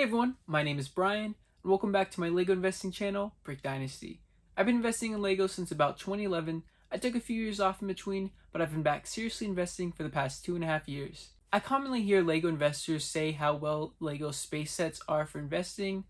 Hey everyone, my name is Brian, and welcome back to my LEGO investing channel, Brick Dynasty. I've been investing in LEGO since about 2011. I took a few years off in between, but I've been back seriously investing for the past 2.5 years. I commonly hear LEGO investors say how well LEGO space sets are for investing.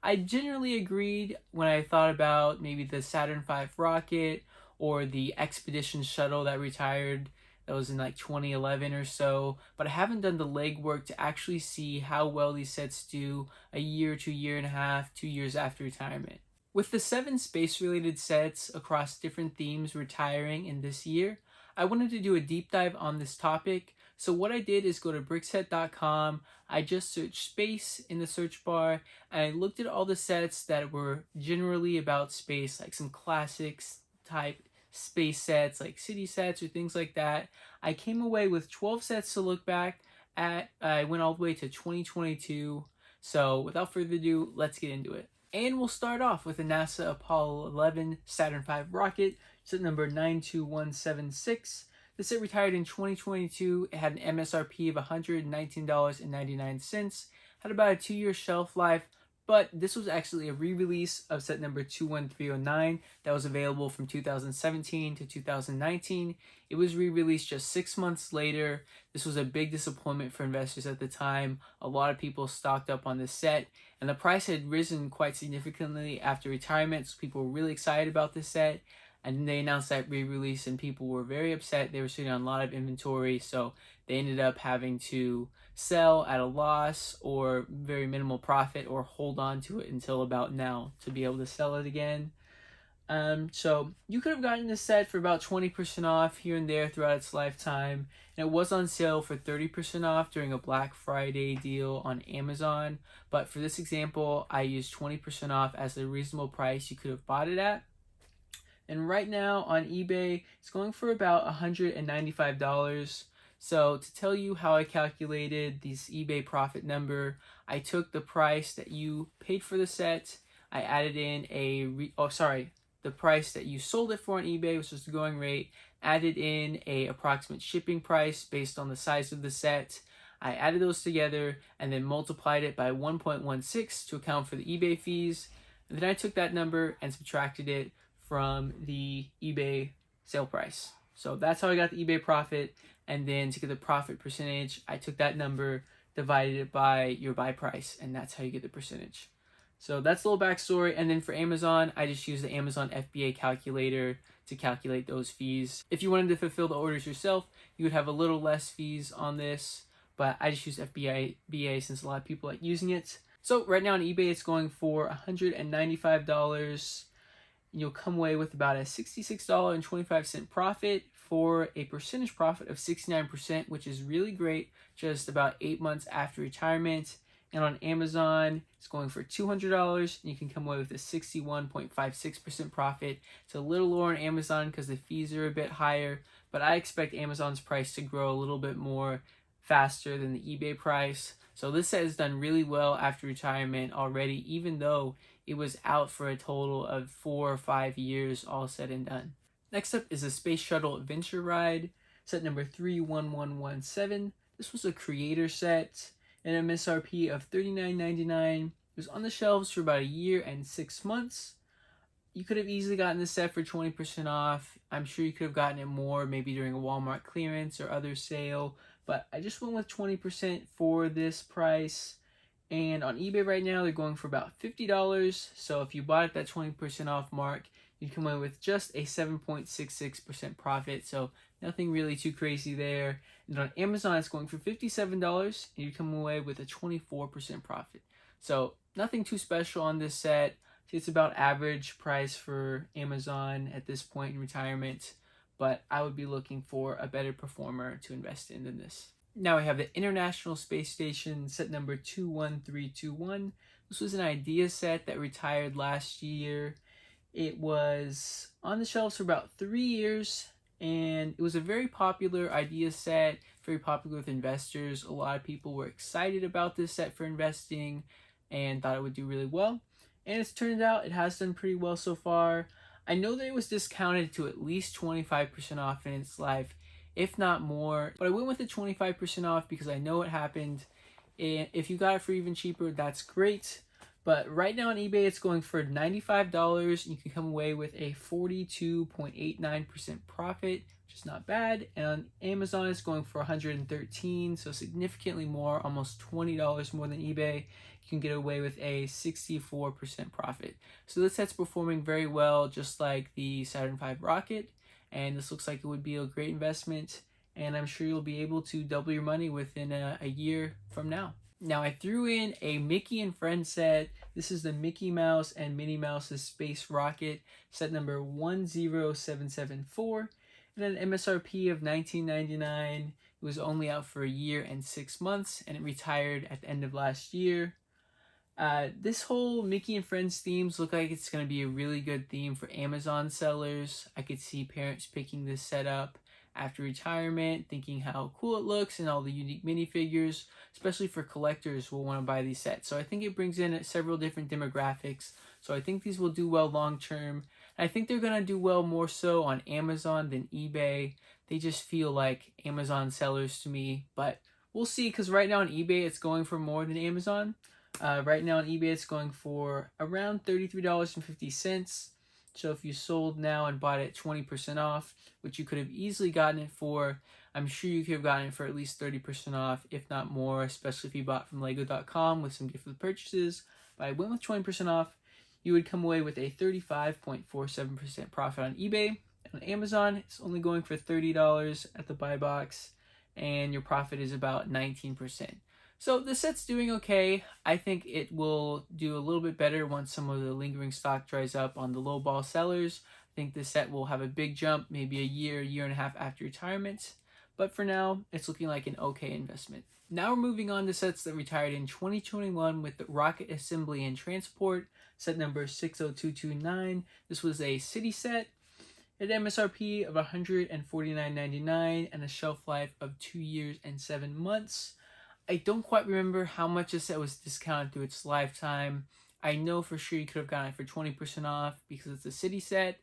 I generally agreed when I thought about maybe the Saturn V rocket or the Expedition Shuttle that retired. That was in like 2011 or so, but I haven't done the legwork to actually see how well these sets do a year to year and a half, 2 years after retirement. With the 7 space-related sets across different themes retiring in this year, I wanted to do a deep dive on this topic. So what I did is go to brickset.com, I just searched space in the search bar, and I looked at all the sets that were generally about space, like some classics type space sets like city sets or things like that. I came away with 12 sets to look back at. I went all the way to 2022. So without further ado, let's get into it. And we'll start off with the NASA Apollo 11 Saturn V rocket, set number 92176. The set retired in 2022. It had an MSRP of $119.99, had about a 2-year shelf life, but this was actually a re-release of set number 21309 that was available from 2017 to 2019. It was re-released just 6 months later. This was a big disappointment for investors at the time. A lot of people stocked up on this set, and the price had risen quite significantly after retirement, so people were really excited about this set. And then they announced that re-release, and people were very upset. They were sitting on a lot of inventory, so they ended up having to sell at a loss or very minimal profit, or hold on to it until about now to be able to sell it again. So you could have gotten this set for about 20% off here and there throughout its lifetime, and it was on sale for 30% off during a Black Friday deal on Amazon. But for this example, I used 20% off as a reasonable price you could have bought it at. And right now on eBay, it's going for about $195. So to tell you how I calculated this eBay profit number, I took the price that you paid for the set, I added in the price that you sold it for on eBay, which was the going rate, added in a approximate shipping price based on the size of the set. I added those together and then multiplied it by 1.16 to account for the eBay fees. And then I took that number and subtracted it from the eBay sale price. So that's how I got the eBay profit. And then to get the profit percentage, I took that number, divided it by your buy price, and that's how you get the percentage. So that's a little backstory. And then for Amazon, I just used the Amazon FBA calculator to calculate those fees. If you wanted to fulfill the orders yourself, you would have a little less fees on this, but I just used FBA since a lot of people like using it. So right now on eBay, it's going for $195. You'll come away with about a $66.25 profit for a percentage profit of 69%, which is really great, just about 8 months after retirement. And on Amazon, it's going for $200, and you can come away with a 61.56% profit. It's a little lower on Amazon because the fees are a bit higher, but I expect Amazon's price to grow a little bit more faster than the eBay price. So this set has done really well after retirement already, even though it was out for a total of 4 or 5 years, all said and done. Next up is the Space Shuttle Adventure Ride, set number 31117. This was a creator set, an MSRP of $39.99. It was on the shelves for about a year and 6 months. You could have easily gotten this set for 20% off. I'm sure you could have gotten it more, maybe during a Walmart clearance or other sale, but I just went with 20% for this price. And on eBay right now, they're going for about $50. So if you bought at that 20% off mark, you'd come away with just a 7.66% profit. So nothing really too crazy there. And on Amazon, it's going for $57, and you'd come away with a 24% profit. So nothing too special on this set. It's about average price for Amazon at this point in retirement, but I would be looking for a better performer to invest in than this. Now we have the International Space Station, set number 21321. This was an idea set that retired last year. It was on the shelves for about 3 years, and it was a very popular idea set, very popular with investors. A lot of people were excited about this set for investing and thought it would do really well. And it's turned out it has done pretty well so far. I know that it was discounted to at least 25% off in its life, if not more, but I went with the 25% off because I know what happened. If you got it for even cheaper, that's great. But right now on eBay, it's going for $95. You can come away with a 42.89% profit, which is not bad. And on Amazon, it's going for $113, so significantly more, almost $20 more than eBay. You can get away with a 64% profit. So this set's performing very well, just like the Saturn V rocket. And this looks like it would be a great investment. And I'm sure you'll be able to double your money within a year from now. Now, I threw in a Mickey and Friends set. This is the Mickey Mouse and Minnie Mouse's Space Rocket, set number 10774, and an MSRP of $19.99. It was only out for a year and 6 months, and it retired at the end of last year. This whole Mickey and Friends themes look like it's going to be a really good theme for Amazon sellers. I could see parents picking this set up after retirement, thinking how cool it looks and all the unique minifigures, especially for collectors who will want to buy these sets. So I think it brings in several different demographics. So I think these will do well long term. I think they're going to do well more so on Amazon than eBay. They just feel like Amazon sellers to me, but we'll see, because right now on eBay it's going for more than Amazon. Right now on eBay it's going for around $33.50. So if you sold now and bought it 20% off, which you could have easily gotten it for, I'm sure you could have gotten it for at least 30% off, if not more, especially if you bought from Lego.com with some gift with purchases. But I went with 20% off. You would come away with a 35.47% profit on eBay. On Amazon, it's only going for $30 at the buy box, and your profit is about 19%. So the set's doing okay. I think it will do a little bit better once some of the lingering stock dries up on the low ball sellers. I think the set will have a big jump, maybe a year and a half after retirement. But for now, it's looking like an okay investment. Now we're moving on to sets that retired in 2021 with the Rocket Assembly and Transport, set number 60229. This was a city set. It had MSRP of $149.99 and a shelf life of 2 years and 7 months. I don't quite remember how much this set was discounted through its lifetime. I know for sure you could have gotten it for 20% off because it's a city set,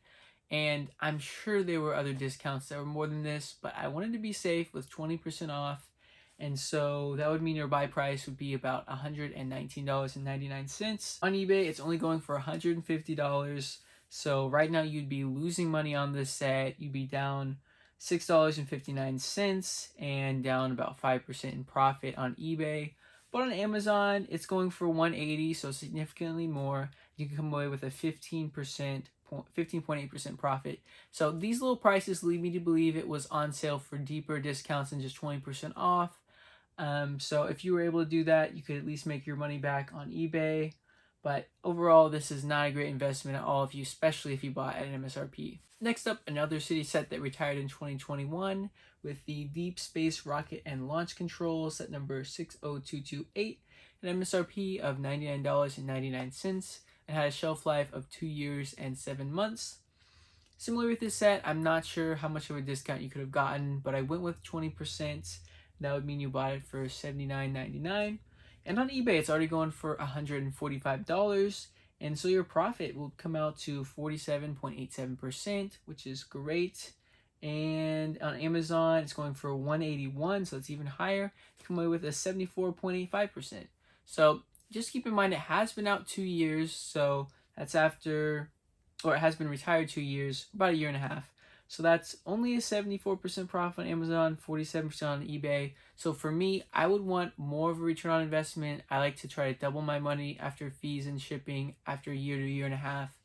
and I'm sure there were other discounts that were more than this, but I wanted to be safe with 20% off, and so that would mean your buy price would be about $119.99. On eBay, it's only going for $150, so right now you'd be losing money on this set. You'd be down $6.59 and down about 5% in profit on eBay. But on Amazon, it's going for $180, so significantly more. You can come away with a 15.8% profit. So these little prices lead me to believe it was on sale for deeper discounts than just 20% off. So if you were able to do that, you could at least make your money back on eBay. But overall, this is not a great investment at all, especially if you bought at an MSRP. Next up, another city set that retired in 2021 with the Deep Space Rocket and Launch Control, set number 60228, an MSRP of $99.99, and had a shelf life of 2 years and 7 months. Similar with this set, I'm not sure how much of a discount you could have gotten, but I went with 20%. That would mean you bought it for $79.99. And on eBay, it's already going for $145. And so your profit will come out to 47.87%, which is great. And on Amazon, it's going for $181, so it's even higher. You come away with a 74.85%. So just keep in mind, it has been out 2 years, so that's after, or it has been retired 2 years, about a year and a half. So that's only a 74% profit on Amazon, 47% on eBay. So for me, I would want more of a return on investment. I like to try to double my money after fees and shipping after a year to a year and a half.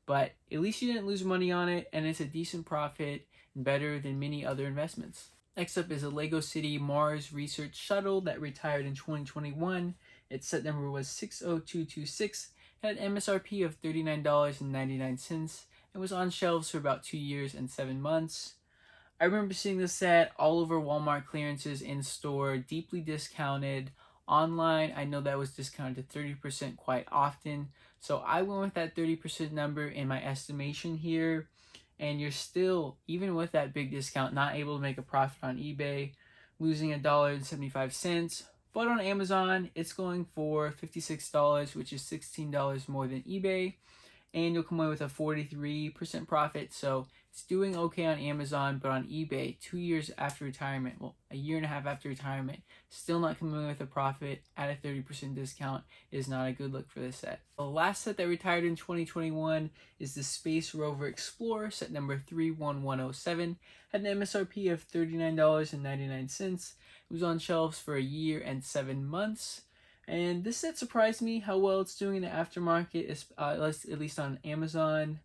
But at least you didn't lose money on it, and it's a decent profit and better than many other investments. Next up is a Lego City Mars Research Shuttle that retired in 2021. Its set number was 60226, had an MSRP of $39.99. It was on shelves for about 2 years and 7 months. I remember seeing this set all over Walmart clearances, in store, deeply discounted. Online, I know that was discounted to 30% quite often. So I went with that 30% number in my estimation here. And you're still, even with that big discount, not able to make a profit on eBay, losing $1.75. But on Amazon, it's going for $56, which is $16 more than eBay. and you'll come away with a 43% profit. So it's doing okay on Amazon, but on eBay, 2 years after retirement, well, a year and a half after retirement, still not coming away with a profit at a 30% discount is not a good look for this set. The last set that retired in 2021 is the Space Rover Explorer, set number 31107. Had an MSRP of $39.99. It was on shelves for a year and 7 months. And this set surprised me how well it's doing in the aftermarket, at least on Amazon.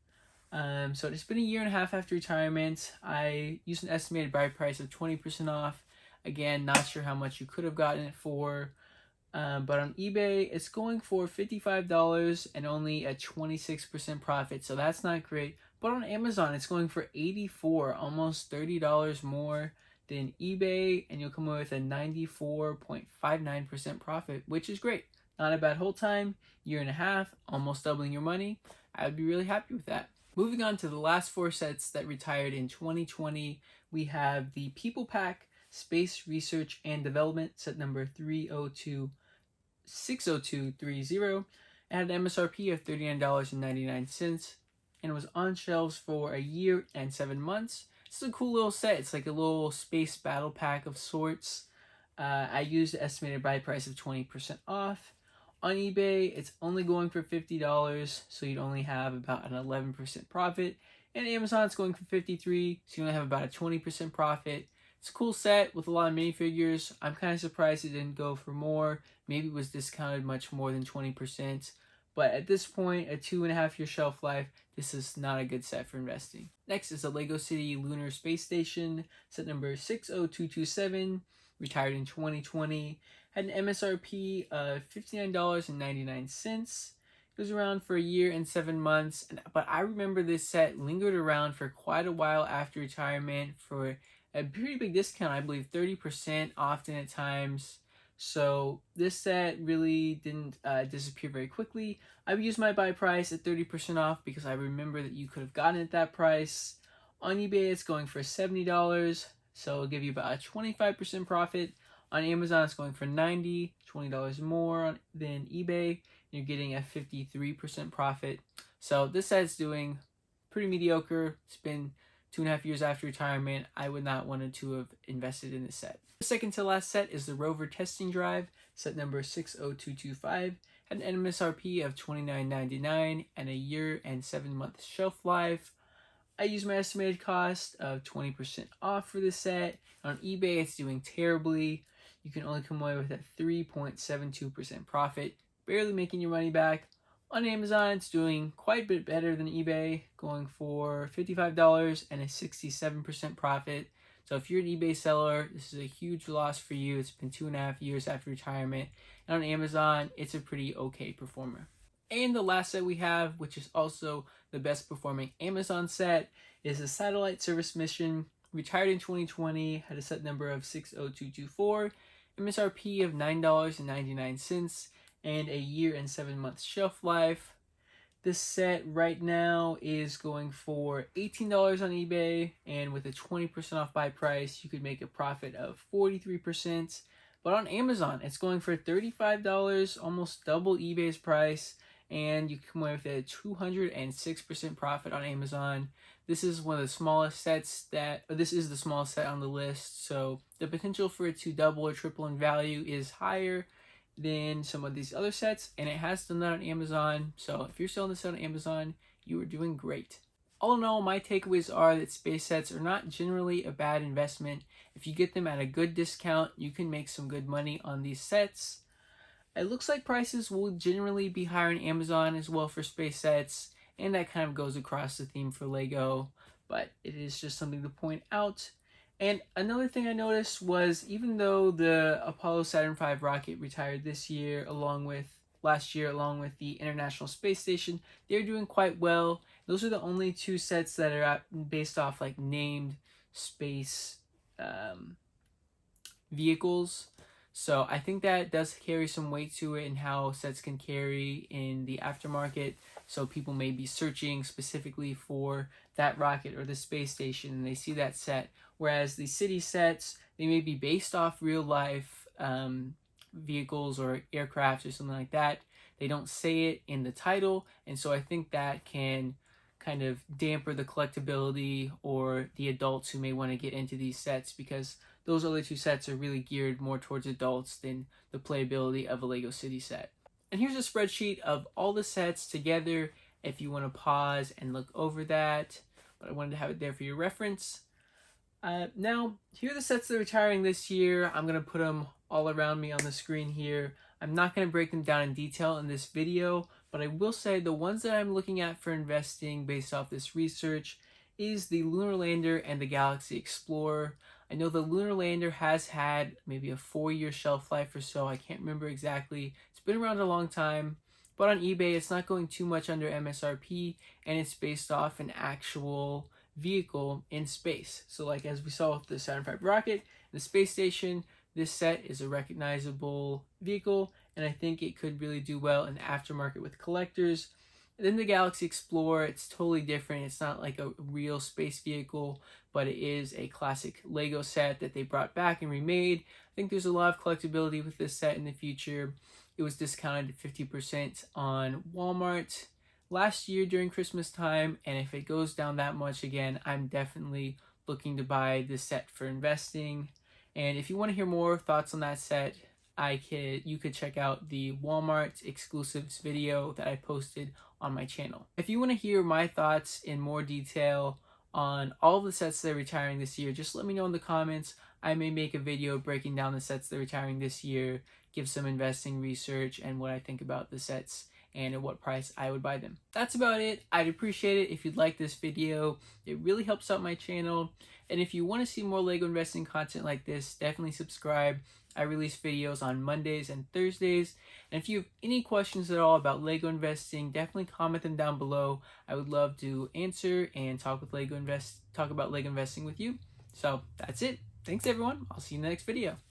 So it's been a year and a half after retirement. I used an estimated buy price of 20% off. Again, not sure how much you could have gotten it for. But on eBay, it's going for $55 and only a 26% profit. So that's not great. But on Amazon, it's going for $84, almost $30 more than eBay. And you'll come away with a 94.59% profit, which is great. Not a bad hold time, year and a half, almost doubling your money. I would be really happy with that. Moving on to the last 4 sets that retired in 2020, we have the People Pack Space Research and Development, set number 60230. It had an MSRP of $39.99 and was on shelves for a year and 7 months. It's a cool little set. It's like a little space battle pack of sorts. I used the estimated buy price of 20% off. On eBay, it's only going for $50, so you'd only have about an 11% profit. And Amazon, it's going for $53, so you only have about a 20% profit. It's a cool set with a lot of minifigures. I'm kind of surprised it didn't go for more. Maybe it was discounted much more than 20%. But at this point, a 2.5 year shelf life, this is not a good set for investing. Next is the Lego City Lunar Space Station, set number 60227, retired in 2020. Had an MSRP of $59.99. It was around for a year and 7 months, but I remember this set lingered around for quite a while after retirement for a pretty big discount, I believe 30% often at times. So this set really didn't disappear very quickly. I would use my buy price at 30% off because I remember that you could have gotten it at that price. On eBay, it's going for $70, so it'll give you about a 25% profit. On Amazon, it's going for $90, $20 more than eBay. You're getting a 53% profit. So this set's doing pretty mediocre. It's been 2.5 years after retirement. I would not want to have invested in this set. The second to last set is the Rover Testing Drive, set number 60225. Had an MSRP of $29.99 and a year and 7 month shelf life. I used my estimated cost of 20% off for this set. On eBay, it's doing terribly. You can only come away with a 3.72% profit, barely making your money back. On Amazon, it's doing quite a bit better than eBay, going for $55 and a 67% profit. So if you're an eBay seller, this is a huge loss for you. It's been 2.5 years after retirement. And on Amazon, it's a pretty okay performer. And the last set we have, which is also the best performing Amazon set, is the Satellite Service Mission. Retired in 2020, had a set number of 60224, MSRP of $9.99, and a year and 7 months shelf life. This set right now is going for $18 on eBay, and with a 20% off buy price, you could make a profit of 43%. But on Amazon, it's going for $35, almost double eBay's price, and you come away with a 206% profit on Amazon. This is one of the smallest sets this is the smallest set on the list, so the potential for it to double or triple in value is higher than some of these other sets, and it has done that on Amazon. So if you're selling this on Amazon, you are doing great. All in all, my takeaways are that space sets are not generally a bad investment. If you get them at a good discount, you can make some good money on these sets. It looks like prices will generally be higher on Amazon as well for space sets, and that kind of goes across the theme for Lego, but it is just something to point out. And another thing I noticed was, even though the Apollo Saturn V rocket retired last year, along with the International Space Station, they're doing quite well. Those are the only 2 sets that are based off like named space vehicles. So I think that does carry some weight to it in how sets can carry in the aftermarket. So people may be searching specifically for that rocket or the space station, and they see that set. Whereas the city sets, they may be based off real life vehicles or aircraft or something like that They don't say it in the title, and so I think that can kind of damper the collectability or the adults who may want to get into these sets, because those other two sets are really geared more towards adults than the playability of a Lego City set. And here's a spreadsheet of all the sets together if you want to pause and look over that, but I wanted to have it there for your reference. Now, here are the sets that are retiring this year. I'm going to put them all around me on the screen here. I'm not going to break them down in detail in this video, but I will say the ones that I'm looking at for investing based off this research is the Lunar Lander and the Galaxy Explorer. I know the Lunar Lander has had maybe a 4-year shelf life or so. I can't remember exactly. It's been around a long time, but on eBay it's not going too much under MSRP, and it's based off an actual vehicle in space. So like as we saw with the Saturn V rocket and the space station, this set is a recognizable vehicle, and I think it could really do well in the aftermarket with collectors. And then the Galaxy Explorer, it's totally different. It's not like a real space vehicle, but it is a classic Lego set that they brought back and remade. I think there's a lot of collectability with this set in the future. It was discounted 50% on Walmart last year during Christmas time, and if it goes down that much again, I'm definitely looking to buy this set for investing. And if you want to hear more thoughts on that set, you could check out the Walmart exclusives video that I posted on my channel. If you want to hear my thoughts in more detail on all the sets that are retiring this year, just let me know in the comments. I may make a video breaking down the sets that are retiring this year, give some investing research and what I think about the sets and at what price I would buy them. That's about it. I'd appreciate it if you'd like this video. It really helps out my channel. And if you want to see more Lego investing content like this, definitely subscribe. I release videos on Mondays and Thursdays. And if you have any questions at all about Lego investing, definitely comment them down below. I would love to answer and talk about Lego investing with you. So that's it. Thanks everyone. I'll see you in the next video.